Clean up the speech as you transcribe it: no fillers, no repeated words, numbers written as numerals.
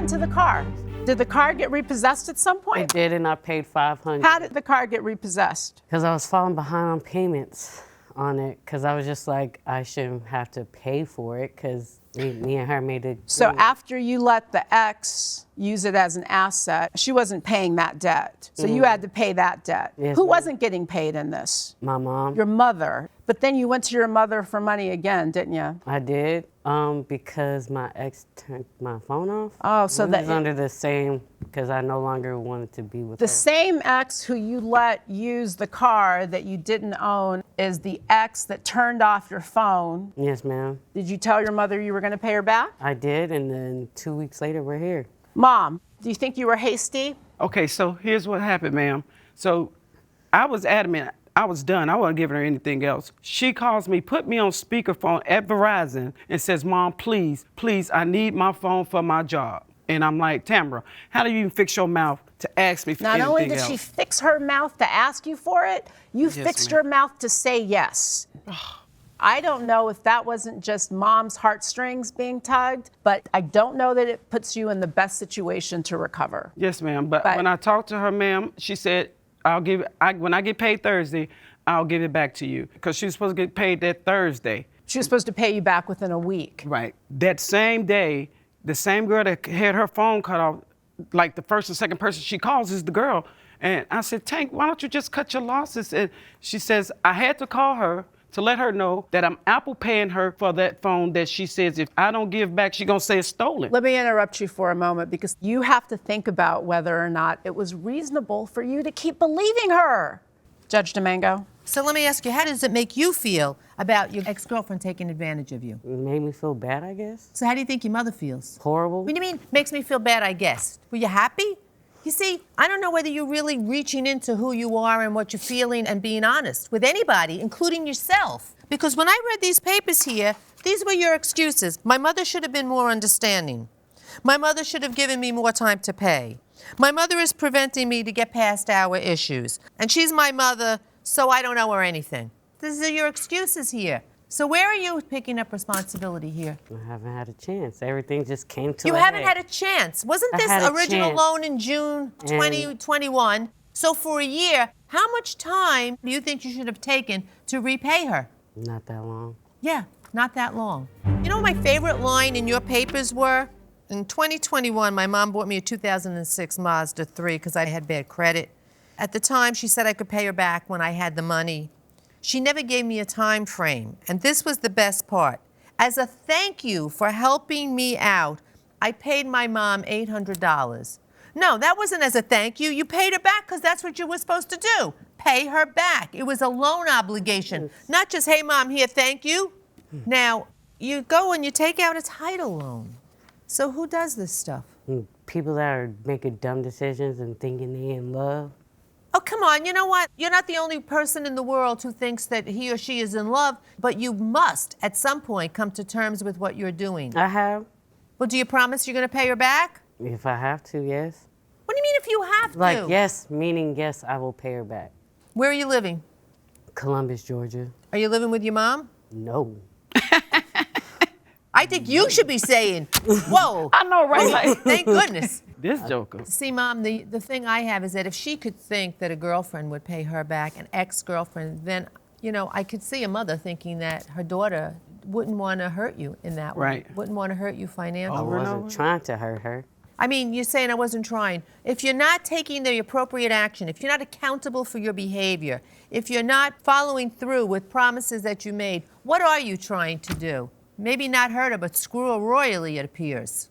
happened to the car? Did the car get repossessed at some point? It did, and I paid $500. How did the car get repossessed? Because I was falling behind on payments on it, because I was just like, I shouldn't have to pay for it, because me and her made it. So after you let the ex use it as an asset, she wasn't paying that debt. So you had to pay that debt. Yes, Who ma'am. wasn't getting paid in this? My mom. Your mother. But then you went to your mother for money again, didn't you? I did, because my ex turned my phone off. Oh, so it was under the same, because I no longer wanted to be with the her. same ex who you let use the car that you didn't own is the ex that turned off your phone. Yes, ma'am. Did you tell your mother you were going to pay her back? I did, and then 2 weeks later, we're here. Mom, do you think you were hasty? Okay, so here's what happened, ma'am. So I was adamant. I was done. I wasn't giving her anything else. She calls me, put me on speakerphone at Verizon and says, Mom, please, I need my phone for my job. And I'm like, Tammara, how do you even fix your mouth to ask me for anything else? Not only did she fix her mouth to ask you for it, you fixed her mouth to say yes. I don't know if that wasn't just mom's heartstrings being tugged, but I don't know that it puts you in the best situation to recover. Yes, ma'am. But when I talked to her, ma'am, she said, when I get paid Thursday, I'll give it back to you. Because she was supposed to get paid that Thursday. She was supposed to pay you back within a week. Right. That same day, the same girl that had her phone cut off, like the first and second person she calls is the girl. And I said, Tank, why don't you just cut your losses? And she says, I had to call her to let her know that I'm Apple paying her for that phone that she says if I don't give back, she's gonna say it's stolen. Let me interrupt you for a moment because you have to think about whether or not it was reasonable for you to keep believing her. Judge Domingo. So let me ask you, how does it make you feel about your ex-girlfriend taking advantage of you? It made me feel bad, I guess. So how do you think your mother feels? Horrible. What do you mean, makes me feel bad, I guess? Were you happy? You see, I don't know whether you're really reaching into who you are and what you're feeling and being honest with anybody, including yourself. Because when I read these papers here, these were your excuses. My mother should have been more understanding. My mother should have given me more time to pay. My mother is preventing me to get past our issues. And she's my mother, so I don't owe her anything. These are your excuses here. So where are you picking up responsibility here? I haven't had a chance. Everything just came to You a haven't head. had a chance. Wasn't I this had a original chance. loan in June 2021? So for a year, how much time do you think you should have taken to repay her? Not that long. Yeah, not that long. You know what my favorite line in your papers were? In 2021, my mom bought me a 2006 Mazda 3 because I had bad credit. At the time, she said I could pay her back when I had the money. She never gave me a time frame, and this was the best part. As a thank you for helping me out, I paid my mom $800. No, that wasn't as a thank you. You paid her back because that's what you were supposed to do. Pay her back. It was a loan obligation, not just, hey, Mom, here, thank you. Now, you go and you take out a title loan. So who does this stuff? People that are making dumb decisions and thinking they in love. Oh, come on, you know what? You're not the only person in the world who thinks that he or she is in love, but you must, at some point, come to terms with what you're doing. I have. Well, do you promise you're going to pay her back? If I have to, yes. What do you mean if you have to? Like, yes, meaning yes, I will pay her back. Where are you living? Columbus, Georgia. Are you living with your mom? No. I think you should be saying, whoa. I know, right? Like, Thank goodness. this joker. See, Mom, the thing I have is that if she could think that a girlfriend would pay her back, an ex-girlfriend, then, you know, I could see a mother thinking that her daughter wouldn't want to hurt you in that way. Right. Wouldn't want to hurt you financially. I wasn't trying to hurt her. I mean, you're saying I wasn't trying. If you're not taking the appropriate action, if you're not accountable for your behavior, if you're not following through with promises that you made, what are you trying to do? Maybe not hurt her, but screw her royally, it appears.